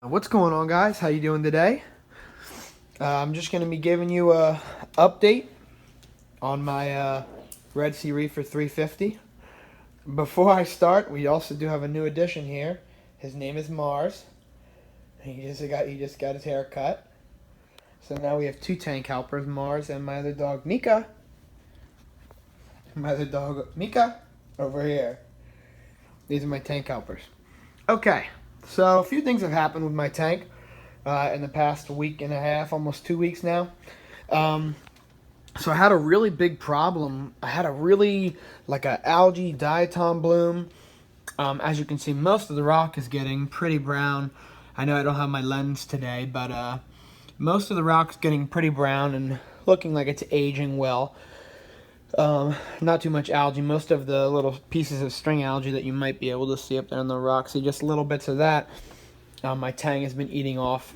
What's going on, guys? How you doing today? I'm just going to be giving you a update on my Red Sea Reefer 350. Before I start, we also do have a new addition here. His name is Mars. He just got his hair cut. So now we have two tank helpers, Mars and my other dog Mika. My other dog Mika over here. These are my tank helpers. Okay, so a few things have happened with my tank in the past week and a half, almost 2 weeks now. So I had a really big problem. I had a really like a algae diatom bloom. As you can see, most of the rock is getting pretty brown. I know I don't have my lens today, but most of the rock's getting pretty brown and looking like it's aging well. Not too much algae. Most of the little pieces of string algae that you might be able to see up there on the rock, see just little bits of that. My tang has been eating off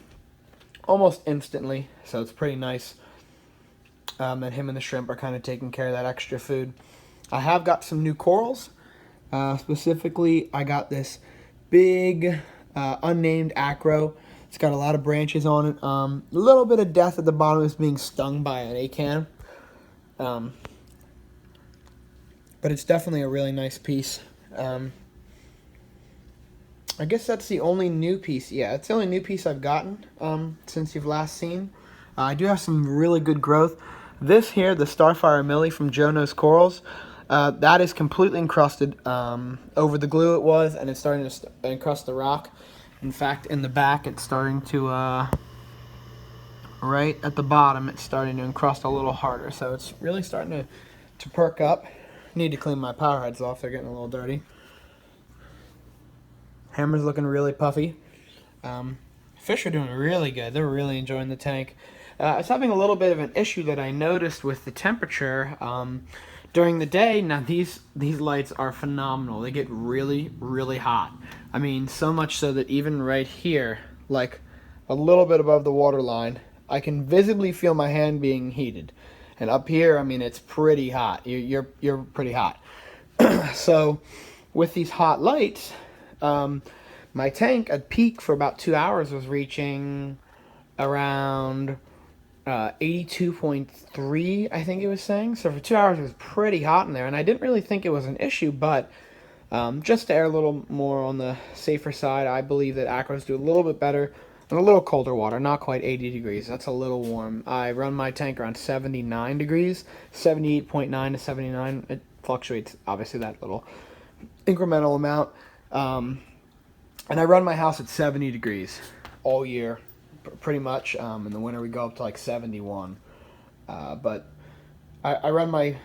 almost instantly, so it's pretty nice. And him and the shrimp are kind of taking care of that extra food. I have got some new corals. Specifically, I got this big unnamed acro. It's got a lot of branches on it. A little bit of death at the bottom is being stung by an acan. But it's definitely a really nice piece. I guess that's the only new piece. Yeah, it's the only new piece I've gotten since you've last seen. I do have some really good growth. This here, the Starfire Millie from Joe Knows Corals, that is completely encrusted over the glue it was, and it's starting to encrust the rock. In fact, in the back, it's starting to, right at the bottom, it's starting to encrust a little harder. So it's really starting to perk up. Need to clean my power heads off. They're getting a little dirty. Hammer's looking really puffy. Fish are doing really good. They're really enjoying the tank. I was having a little bit of an issue that I noticed with the temperature during the day. Now these lights are phenomenal. They get really, really hot. I mean, so much so that even right here, like a little bit above the water line, I can visibly feel my hand being heated. And up here, I mean, it's pretty hot. You're pretty hot. So with these hot lights, my tank at peak for about 2 hours was reaching around 82.3, I think it was saying. So for 2 hours it was pretty hot in there, and I didn't really think it was an issue, but just to err a little more on the safer side, I believe that acros do a little bit better in a little colder water, not quite 80 degrees. That's a little warm. I run my tank around 79 degrees, 78.9 to 79. It fluctuates, obviously, that little incremental amount. And I run my house at 70 degrees all year, pretty much. In the winter, we go up to like 71. But I run my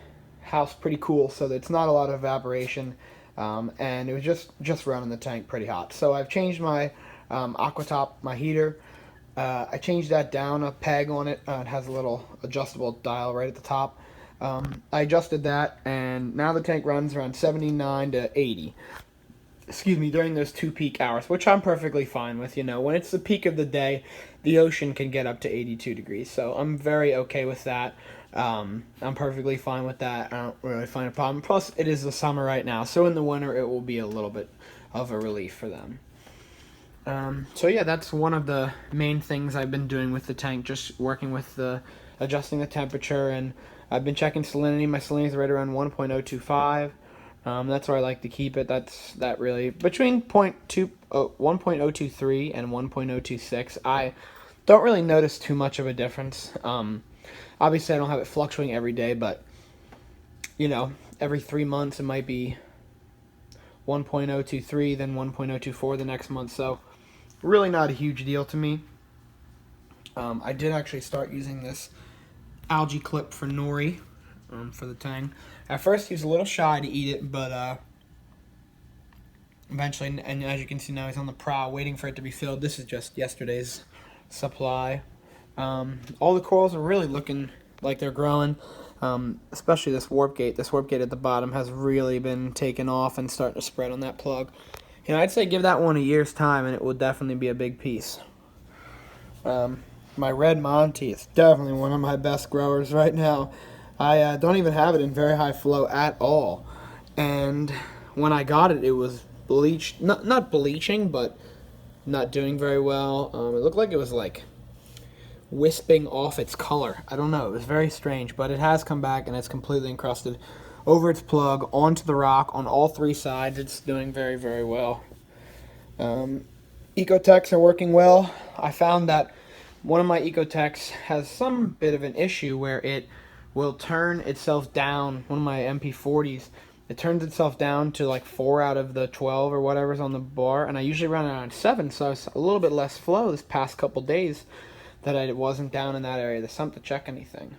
house pretty cool, so that it's not a lot of evaporation. And it was just running the tank pretty hot. So I've changed my Aquatop, my heater. I changed that down a peg on it. It has a little adjustable dial right at the top. I adjusted that, and now the tank runs around 79 to 80. Excuse me, during those 2 peak hours, which I'm perfectly fine with. You know, when it's the peak of the day, the ocean can get up to 82 degrees. So I'm very okay with that. I'm perfectly fine with that. I don't really find a problem. Plus, it is the summer right now, so in the winter, it will be a little bit of a relief for them. So yeah, that's one of the main things I've been doing with the tank, just working with adjusting the temperature, and I've been checking salinity. My salinity is right around 1.025. That's where I like to keep it. That really between 1.023 and 1.026. I don't really notice too much of a difference. Obviously, I don't have it fluctuating every day, but you know, every 3 months it might be 1.023, then 1.024 the next month. So really not a huge deal to me. I did actually start using this algae clip for nori for the tang. At first he was a little shy to eat it, but eventually, and as you can see now, he's on the prowl waiting for it to be filled. This is just yesterday's supply. All the corals are really looking like they're growing, especially this warp gate. This warp gate at the bottom has really been taken off and starting to spread on that plug. You know, I'd say give that one a year's time and it will definitely be a big piece. My red Monty is definitely one of my best growers right now. I don't even have it in very high flow at all. And when I got it, it was bleached. Not bleaching, but not doing very well. It looked like it was like wisping off its color. I don't know. It was very strange, but it has come back and it's completely encrusted over its plug, onto the rock, on all three sides. It's doing very, very well. Ecotechs are working well. I found that one of my Ecotechs has some bit of an issue where it will turn itself down. One of my MP40s, it turns itself down to like 4 out of the 12 or whatever's on the bar, and I usually run it on 7, so it's a little bit less flow this past couple days that I wasn't down in that area of the sump to check anything.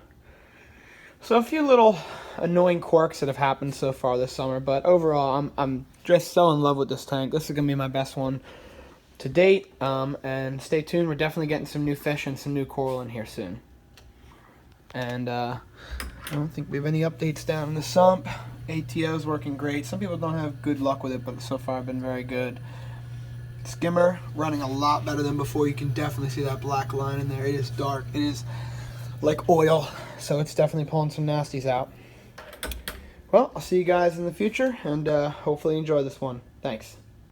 So a few little annoying quirks that have happened so far this summer, but overall I'm just so in love with this tank. This is going to be my best one to date, and stay tuned. We're definitely getting some new fish and some new coral in here soon. And I don't think we have any updates down in the sump. ATO is working great. Some people don't have good luck with it, but so far I've been very good. Skimmer running a lot better than before. You can definitely see that black line in there. It is dark. It is like oil, so it's definitely pulling some nasties out. Well, I'll see you guys in the future, and hopefully enjoy this one. Thanks.